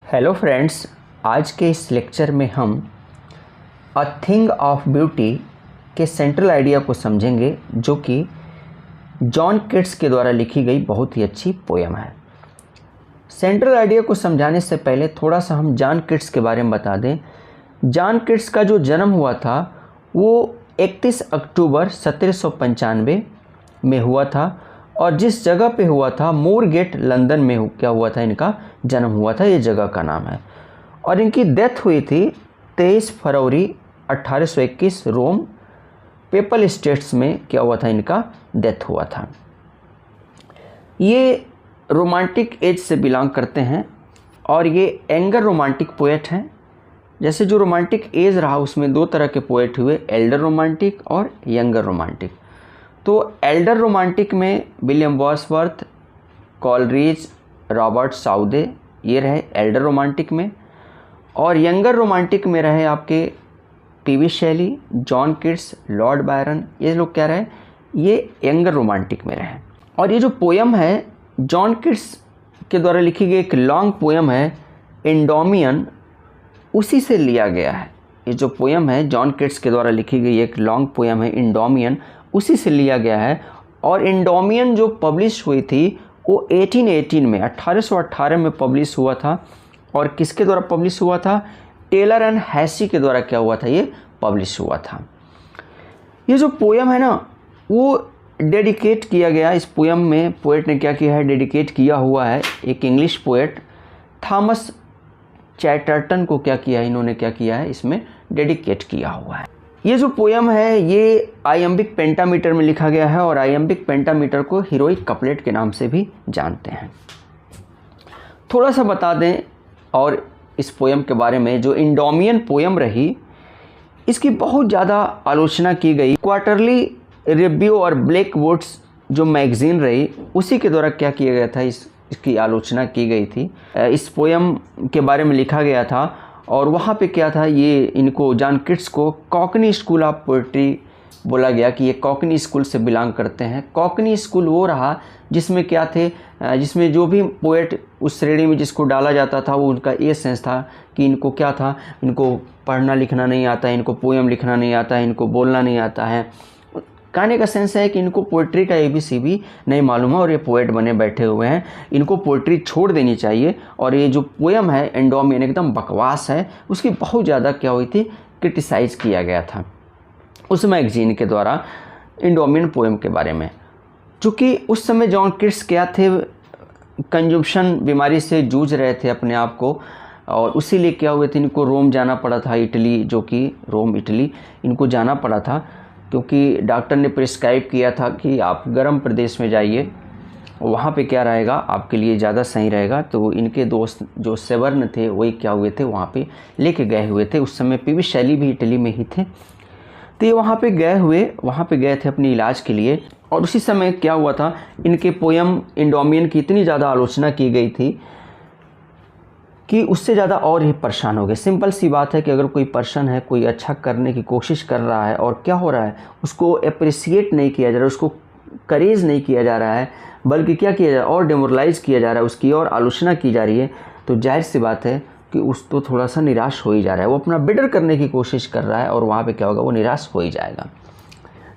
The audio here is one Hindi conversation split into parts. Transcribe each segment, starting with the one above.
हेलो फ्रेंड्स, आज के इस लेक्चर में हम अ थिंग ऑफ ब्यूटी के सेंट्रल आइडिया को समझेंगे, जो कि जॉन किट्स के द्वारा लिखी गई बहुत ही अच्छी पोयम है। सेंट्रल आइडिया को समझाने से पहले थोड़ा सा हम जॉन किट्स के बारे में बता दें। जॉन किट्स का जो जन्म हुआ था वो 31 अक्टूबर 1795 में हुआ था, और जिस जगह पे हुआ था मोरगेट लंदन में क्या हुआ था, इनका जन्म हुआ था, ये जगह का नाम है। और इनकी डेथ हुई थी 23 फरवरी 1821 रोम पेपल स्टेट्स में क्या हुआ था, इनका डेथ हुआ था। ये रोमांटिक एज से बिलोंग करते हैं और ये एंगर रोमांटिक पोएट हैं। जैसे जो रोमांटिक एज रहा उसमें दो तरह के पोएट हुए, एल्डर रोमांटिक और यंगर रोमांटिक। तो एल्डर रोमांटिक में William Wordsworth, Coleridge, Robert Southey, ये रहे एल्डर रोमांटिक में। और यंगर रोमांटिक में रहे आपके टीवी शैली, जॉन किट्स, लॉर्ड बायरन, ये लोग क्या रहे, ये यंगर रोमांटिक में रहे। और ये जो पोयम है जॉन किट्स के द्वारा लिखी गई एक लॉन्ग पोयम है एंडोमियन, उसी से लिया गया है। ये जो पोयम है जॉन किट्स के द्वारा लिखी गई एक लॉन्ग पोयम है एंडोमियन, उसी से लिया गया है। और एंडोमियन जो पब्लिश हुई थी वो 1818 में 1818 में पब्लिश हुआ था। और किसके द्वारा पब्लिश हुआ था? टेलर एंड हैसी के द्वारा क्या हुआ था, ये पब्लिश हुआ था। ये जो पोयम है ना वो डेडिकेट किया गया, इस पोयम में पोएट ने क्या किया है, डेडिकेट किया हुआ है एक इंग्लिश पोएट थॉमस चैटरटन को। क्या किया है इन्होंने, क्या किया है, इसमें डेडिकेट किया हुआ है। ये जो पोयम है ये आयम्बिक पेंटामीटर में लिखा गया है, और आयम्बिक पेंटामीटर को हीरोइक कपलेट के नाम से भी जानते हैं। थोड़ा सा बता दें और इस पोयम के बारे में, जो एंडोमियन पोयम रही इसकी बहुत ज़्यादा आलोचना की गई। क्वार्टरली रिव्यू और ब्लैक वुड्स जो मैगज़ीन रही उसी के द्वारा क्या किया गया था, इसकी आलोचना की गई थी। इस पोयम के बारे में लिखा गया था, और वहाँ पे क्या था, ये इनको जॉन किट्स को कॉकनी स्कूल ऑफ पोइट्री बोला गया कि ये कॉकनी स्कूल से बिलोंग करते हैं। कॉकनी स्कूल वो रहा जिसमें क्या थे, जिसमें जो भी पोएट उस श्रेणी में जिसको डाला जाता था वो उनका ये सेंस था कि इनको क्या था, इनको पढ़ना लिखना नहीं आता है, इनको पोएम लिखना नहीं आता है, इनको बोलना नहीं आता है। कहने का सेंस है कि इनको पोइट्री का ABC भी नहीं मालूम है और ये पोएट बने बैठे हुए हैं, इनको पोइट्री छोड़ देनी चाहिए। और ये जो पोयम है एंडोमियन एकदम बकवास है, उसकी बहुत ज़्यादा क्या हुई थी, क्रिटिसाइज़ किया गया था उस मैगज़ीन के द्वारा एंडोमियन पोयम के बारे में। चूँकि उस समय जॉन किट्स क्या थे, कंजम्पशन बीमारी से जूझ रहे थे अपने आप को, और उसीलिए क्या हुए थे, इनको रोम जाना पड़ा था, इटली, जो कि रोम इटली इनको जाना पड़ा था, क्योंकि डॉक्टर ने प्रिस्क्राइब किया था कि आप गर्म प्रदेश में जाइए, वहाँ पे क्या रहेगा आपके लिए ज़्यादा सही रहेगा। तो इनके दोस्त जो सेवर्न थे वही क्या हुए थे, वहाँ पे लेके गए हुए थे। उस समय पीवी शैली भी इटली में ही थे, तो ये वहाँ पे गए थे अपने इलाज के लिए। और उसी समय क्या हुआ था, इनके पोयम एंडोमियन की इतनी ज़्यादा आलोचना की गई थी कि उससे ज़्यादा और ही परेशान हो गए। सिंपल सी बात है कि अगर कोई पर्सन है, कोई अच्छा करने की कोशिश कर रहा है और क्या हो रहा है, उसको अप्रिसिएट नहीं किया जा रहा है, उसको करेज नहीं किया जा रहा है, बल्कि क्या किया जा रहा है, और डेमोरलाइज किया जा रहा है, उसकी और आलोचना की जा रही है, तो जाहिर सी बात है कि उस तो थोड़ा सा निराश हो ही जा रहा है। वो अपना बेटर करने की कोशिश कर रहा है और वहाँ पे क्या होगा, वो निराश हो ही जाएगा।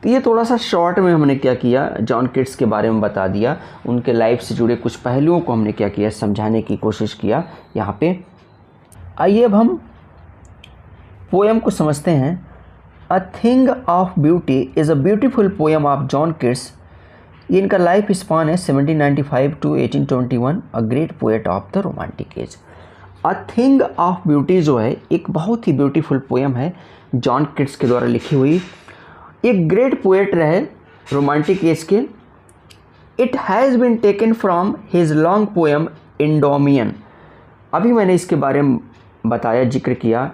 तो ये थोड़ा सा शॉर्ट में हमने क्या किया, जॉन किट्स के बारे में बता दिया, उनके लाइफ से जुड़े कुछ पहलुओं को हमने क्या किया, समझाने की कोशिश किया यहाँ पे। आइए अब हम पोयम को समझते हैं। A thing of beauty is a beautiful poem of John Keats. ये इनका लाइफ स्पान है 1795 to 1821, a great poet of the romantic age. A thing of beauty जो है एक बहुत ही ब्यूटीफुल पोयम है जॉन किट्स के द्वारा लिखी हुई। एक ग्रेट पोएट रहे रोमांटिक एज के। It has been taken from his long poem Endymion. अभी मैंने इसके बारे में बताया, जिक्र किया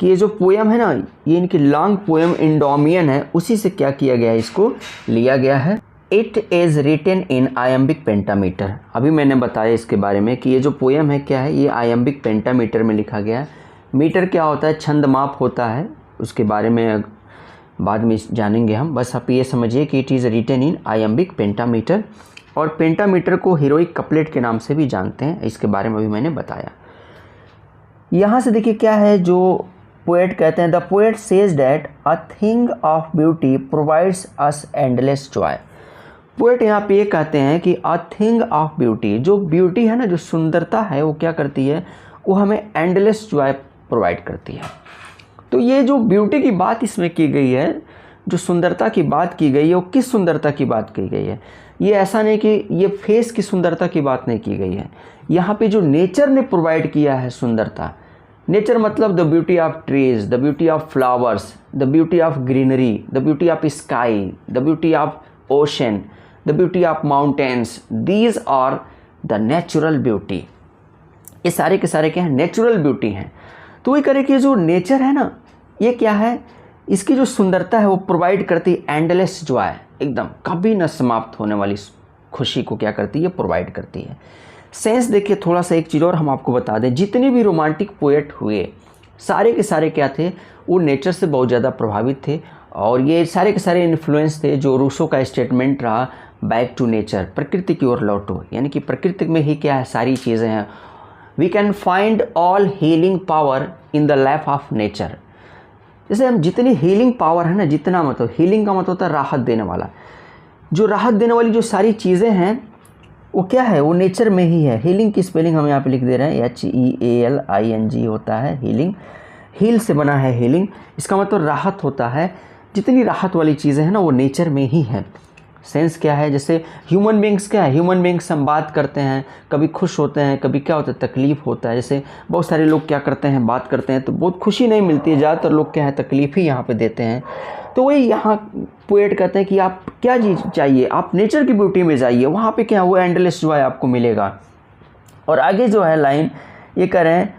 कि ये जो पोएम है ना, ये इनकी लॉन्ग पोएम एंडोमियन है, उसी से क्या किया गया है, इसको लिया गया है। It is written in iambic pentameter. अभी मैंने बताया इसके बारे में कि ये जो पोएम है क्या है, ये आयम्बिक पेंटामीटर में लिखा गया है। मीटर क्या होता है, छंद माप होता है, उसके बारे में बाद में जानेंगे हम। बस आप ये समझिए कि it is written in iambic pentameter, और पेंटामीटर को हीरोइक कपलेट के नाम से भी जानते हैं, इसके बारे में भी मैंने बताया। यहाँ से देखिए क्या है जो पोएट कहते हैं, the poet says that a thing of beauty provides us endless Joy. Poet यहाँ पे ये कहते हैं कि अ थिंग ऑफ ब्यूटी, जो ब्यूटी है ना, जो सुंदरता है, वो क्या करती है, वो हमें एंडलेस जॉय प्रोवाइड करती है। तो ये जो ब्यूटी की बात इसमें की गई है, जो सुंदरता की बात की गई है, वो किस सुंदरता की बात की गई है? ये ऐसा नहीं कि ये फेस की सुंदरता की बात नहीं की गई है। यहाँ पे जो नेचर ने प्रोवाइड किया है सुंदरता, नेचर मतलब the beauty of trees, the beauty of flowers, the beauty of greenery, the beauty of sky, the beauty of ocean, the beauty of mountains, these are the natural beauty. ये सारे के सारे क्या हैं? नेचुरल ब्यूटी हैं। तो वही करे कि जो नेचर है ना, ये क्या है, इसकी जो सुंदरता है वो प्रोवाइड करती है एंडलेस जॉय, एकदम कभी न समाप्त होने वाली खुशी को क्या करती है, प्रोवाइड करती है। सेंस देखिए थोड़ा सा एक चीज़ और हम आपको बता दें, जितने भी रोमांटिक पोएट हुए सारे के सारे क्या थे, वो नेचर से बहुत ज़्यादा प्रभावित थे। और ये सारे के सारे इन्फ्लुएंस थे जो रूसो का स्टेटमेंट रहा, बैक टू नेचर, प्रकृति की ओर लौटो, यानी कि प्रकृति में ही क्या है, सारी चीज़ें हैं। We can find all healing power in the life of nature. जैसे हम जितनी हीलिंग पावर है ना, जितना मतलब हीलिंग का मतलब होता है राहत देने वाला, जो राहत देने वाली जो सारी चीज़ें हैं वो क्या है, वो नेचर में ही है। हीलिंग की स्पेलिंग हम यहाँ पे लिख दे रहे हैं, HEALING होता है हीलिंग, हील से बना है हीलिंग, इसका मतलब राहत होता है। जितनी राहत वाली चीज़ें हैं ना वो नेचर में ही है। सेंस क्या है, जैसे ह्यूमन बींग्स क्या है, ह्यूमन बींग्स हम बात करते हैं, कभी खुश होते हैं, कभी क्या होता है, तकलीफ़ होता है। जैसे बहुत सारे लोग क्या करते हैं, बात करते हैं तो बहुत खुशी नहीं मिलती है, ज़्यादातर लोग क्या है, तकलीफ़ ही यहाँ पे देते हैं। तो वही यहाँ पोएट कहते हैं कि आप क्या चीज़ चाहिए, आप नेचर की ब्यूटी में जाइए, वहाँ पे क्या वो एंडलेस जॉय आपको मिलेगा। और आगे जो है लाइन ये कह रहे हैं,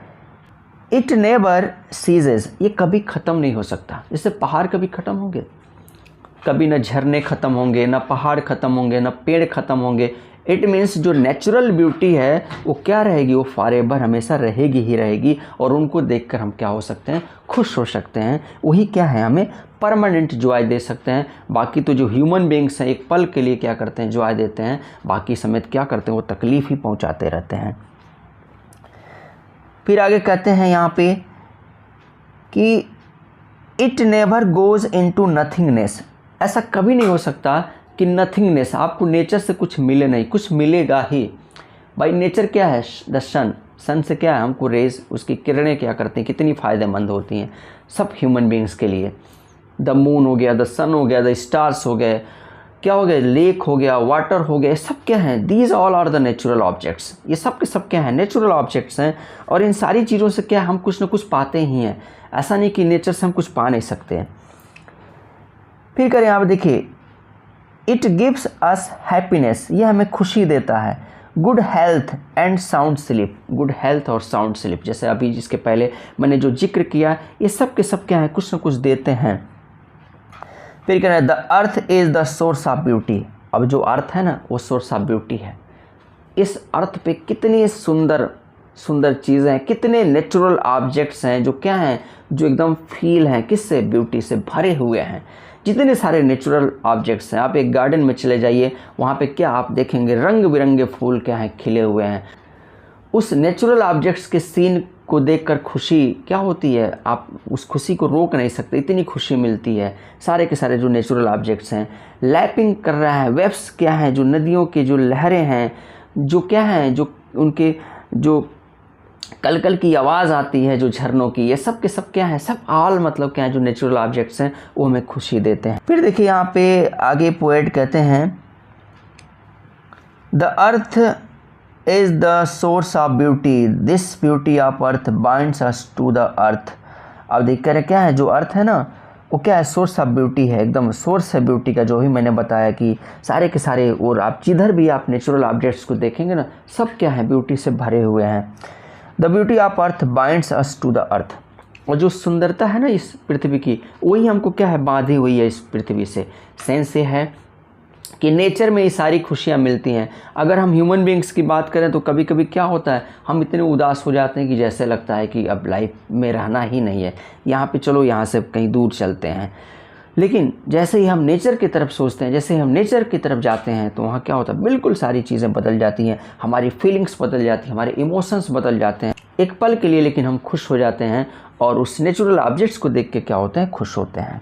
इट नेवर सीजेज, ये कभी ख़त्म नहीं हो सकता। जैसे पहाड़ कभी ख़त्म होंगे, कभी न झरने ख़त्म होंगे, न पहाड़ ख़त्म होंगे, न पेड़ ख़त्म होंगे। इट मीन्स जो नेचुरल ब्यूटी है वो क्या रहेगी, वो फॉरएवर हमेशा रहेगी ही रहेगी। और उनको देखकर हम क्या हो सकते हैं, खुश हो सकते हैं। वही क्या है, हमें परमानेंट जॉय दे सकते हैं। बाकी तो जो ह्यूमन बींग्स हैं एक पल के लिए क्या करते हैं, जॉय देते हैं, बाकी समय क्या करते हैं, वो तकलीफ़ ही पहुँचाते रहते हैं। फिर आगे कहते हैं यहाँ पे कि it never goes into nothingness, ऐसा कभी नहीं हो सकता कि नथिंगनेस, आपको नेचर से कुछ मिले नहीं, कुछ मिलेगा ही। भाई नेचर क्या है, द सन, सन से क्या है, हमको रेज, उसकी किरणें क्या करती हैं, कितनी फ़ायदेमंद होती हैं सब ह्यूमन बींग्स के लिए। द मून हो गया, द सन हो गया, द स्टार्स हो गए, क्या हो गया, लेक हो गया, वाटर हो गया, ये सब क्या हैं, these all are the natural objects. ये सब के सब क्या हैं, नेचुरल ऑब्जेक्ट्स हैं। और इन सारी चीज़ों से क्या हम कुछ ना कुछ पाते ही हैं, ऐसा नहीं कि नेचर से हम कुछ पा नहीं सकते हैं। फिर करें यहाँ पे देखिए, इट गिव्स अस हैप्पीनेस, ये हमें खुशी देता है। Good health and sound sleep, good health और साउंड स्लीप, जैसे अभी जिसके पहले मैंने जो जिक्र किया, ये सब के सब क्या है, कुछ ना कुछ देते हैं। फिर कह रहे हैं, the earth is the source of beauty. अब जो अर्थ है ना वो सोर्स ऑफ ब्यूटी है। इस अर्थ पे कितनी सुंदर सुंदर चीज़ें हैं, कितने नेचुरल ऑब्जेक्ट्स हैं जो क्या हैं, जो एकदम फील हैं, किससे, ब्यूटी से भरे हुए हैं। जितने सारे नेचुरल ऑब्जेक्ट्स हैं, आप एक गार्डन में चले जाइए, वहाँ पे क्या आप देखेंगे, रंग बिरंगे फूल क्या हैं, खिले हुए हैं। उस नेचुरल ऑब्जेक्ट्स के सीन को देखकर खुशी क्या होती है, आप उस खुशी को रोक नहीं सकते, इतनी खुशी मिलती है। सारे के सारे जो नेचुरल ऑब्जेक्ट्स हैं, लैपिंग कर रहा है, वेव्स क्या हैं, जो नदियों की जो लहरें हैं, जो क्या हैं, जो उनके जो कल कल की आवाज़ आती है, जो झरनों की, ये सब के सब क्या है, सब ऑल मतलब क्या है, जो नेचुरल ऑब्जेक्ट्स हैं वो हमें खुशी देते हैं। फिर देखिए यहाँ पे आगे पोएट कहते हैं, the earth is the source of beauty, this beauty of earth binds us to the earth. अब देख कर क्या है, जो अर्थ है ना वो क्या है, सोर्स ऑफ ब्यूटी है, एकदम सोर्स है ब्यूटी का। जो भी मैंने बताया कि सारे के सारे, और आप जिधर भी आप नेचुरल ऑब्जेक्ट्स को देखेंगे ना, सब क्या है, ब्यूटी से भरे हुए हैं। The beauty of earth binds us to the earth, और जो सुंदरता है ना इस पृथ्वी की, वही हमको क्या है, बांधी हुई है इस पृथ्वी से। सेंस ये है कि नेचर में ये सारी खुशियाँ मिलती हैं। अगर हम ह्यूमन बींग्स की बात करें तो कभी कभी क्या होता है, हम इतने उदास हो जाते हैं कि जैसे लगता है कि अब लाइफ में रहना ही नहीं है, यहाँ पे चलो यहाँ से कहीं दूर चलते हैं। लेकिन जैसे ही हम नेचर की तरफ सोचते हैं, जैसे ही हम नेचर की तरफ जाते हैं, तो वहाँ क्या होता है, बिल्कुल सारी चीज़ें बदल जाती हैं, हमारी फीलिंग्स बदल जाती हैं, हमारे इमोशंस बदल जाते हैं। एक पल के लिए लेकिन हम खुश हो जाते हैं और उस नेचुरल ऑब्जेक्ट्स को देख के क्या होते हैं, खुश होते हैं।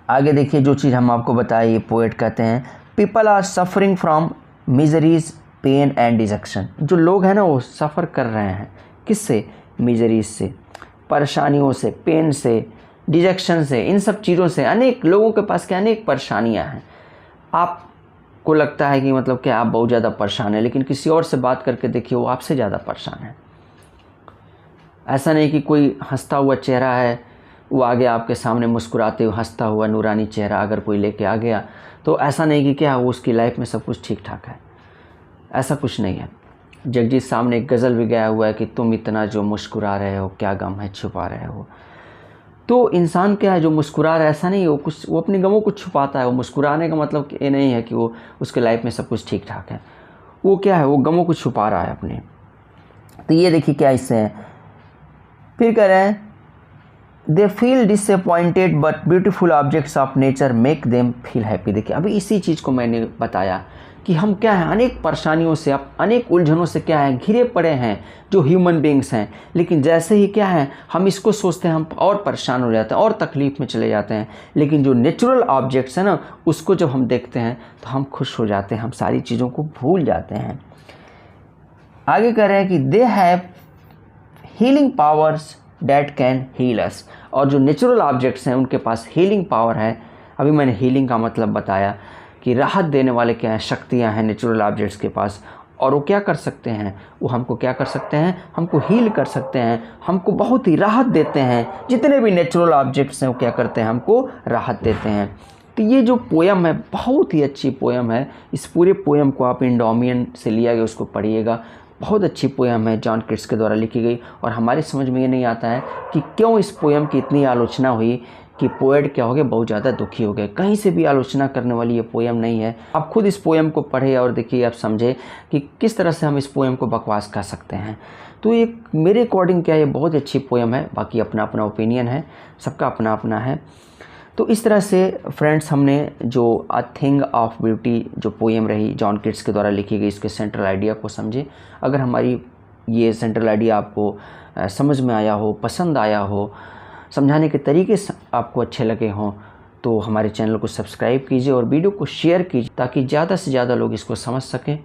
आगे देखिए जो चीज़ हम आपको बताए, ये पोएट कहते हैं people are suffering from miseries pain and dejection. जो लोग हैं ना वो सफ़र कर रहे हैं, किससे? मिजरीज से, परेशानियों से, पेन से, डिजेक्शन से, इन सब चीज़ों से। अनेक लोगों के पास क्या अनेक परेशानियां हैं। आपको लगता है कि मतलब क्या आप बहुत ज़्यादा परेशान हैं, लेकिन किसी और से बात करके देखिए वो आपसे ज़्यादा परेशान है। ऐसा नहीं कि कोई हंसता हुआ चेहरा है, वो आगे आपके सामने मुस्कुराते हुए हंसता हुआ नूरानी चेहरा अगर कोई लेके आ गया तो ऐसा नहीं कि क्या वो उसकी लाइफ में सब कुछ ठीक ठाक है, ऐसा कुछ नहीं है। जगजीत सामने एक गज़ल भी गाया हुआ है कि तुम इतना जो मुस्कुरा रहे हो क्या गम है छुपा रहे हो। तो इंसान क्या है जो मुस्कुरा रहा है, ऐसा नहीं, वो अपने गमों को छुपाता है। वो मुस्कुराने का मतलब ये नहीं है कि वो उसके लाइफ में सब कुछ ठीक ठाक है। वो क्या है, वो गमों को छुपा रहा है अपने। तो ये देखिए क्या इससे है, फिर कह रहे हैं they feel disappointed but beautiful objects of nature make them feel happy. देखिए अभी इसी चीज़ को मैंने बताया कि हम क्या है अनेक परेशानियों से, अनेक उलझनों से क्या है घिरे पड़े हैं जो ह्यूमन बींग्स हैं। लेकिन जैसे ही क्या है हम इसको सोचते हैं हम और परेशान हो जाते हैं और तकलीफ़ में चले जाते हैं। लेकिन जो नेचुरल ऑब्जेक्ट्स हैं ना उसको जब हम देखते हैं तो हम खुश हो जाते हैं, हम सारी चीज़ों को भूल जाते हैं। आगे कह रहे हैं कि they have healing powers that can heal us. और जो नेचुरल ऑब्जेक्ट्स हैं उनके पास हीलिंग पावर है। अभी मैंने हीलिंग का मतलब बताया कि राहत देने वाले क्या हैं, शक्तियां हैं नेचुरल ऑब्जेक्ट्स के पास। और वो क्या कर सकते हैं, वो हमको क्या कर सकते हैं, हमको हील कर सकते हैं, हमको बहुत ही राहत देते हैं। जितने भी नेचुरल ऑब्जेक्ट्स हैं वो क्या करते हैं, हमको राहत देते हैं। तो ये जो पोयम है बहुत ही अच्छी पोयम है। इस पूरे पोयम को आप इंडोमियन से लिया गया उसको पढ़िएगा। बहुत अच्छी पोयम है, जॉन किट्स के द्वारा लिखी गई। और हमारे समझ में ये नहीं आता है कि क्यों इस पोयम की इतनी आलोचना हुई कि पोएट क्या हो गए, बहुत ज़्यादा दुखी हो गए। कहीं से भी आलोचना करने वाली ये पोयम नहीं है। आप खुद इस पोयम को पढ़े और देखिए, आप समझे कि किस तरह से हम इस पोयम को बकवास कह सकते हैं। तो ये मेरे अकॉर्डिंग क्या ये बहुत अच्छी पोयम है। बाकी अपना अपना ओपिनियन है, सबका अपना अपना है। तो इस तरह से फ्रेंड्स हमने जो अ थिंग ऑफ ब्यूटी जो पोएम रही जॉन किट्स के द्वारा लिखी गई, इसके सेंट्रल आइडिया को समझे। अगर हमारी ये सेंट्रल आइडिया आपको समझ में आया हो, पसंद आया हो, समझाने के तरीके आपको अच्छे लगे हों, तो हमारे चैनल को सब्सक्राइब कीजिए और वीडियो को शेयर कीजिए ताकि ज़्यादा से ज़्यादा लोग इसको समझ सकें।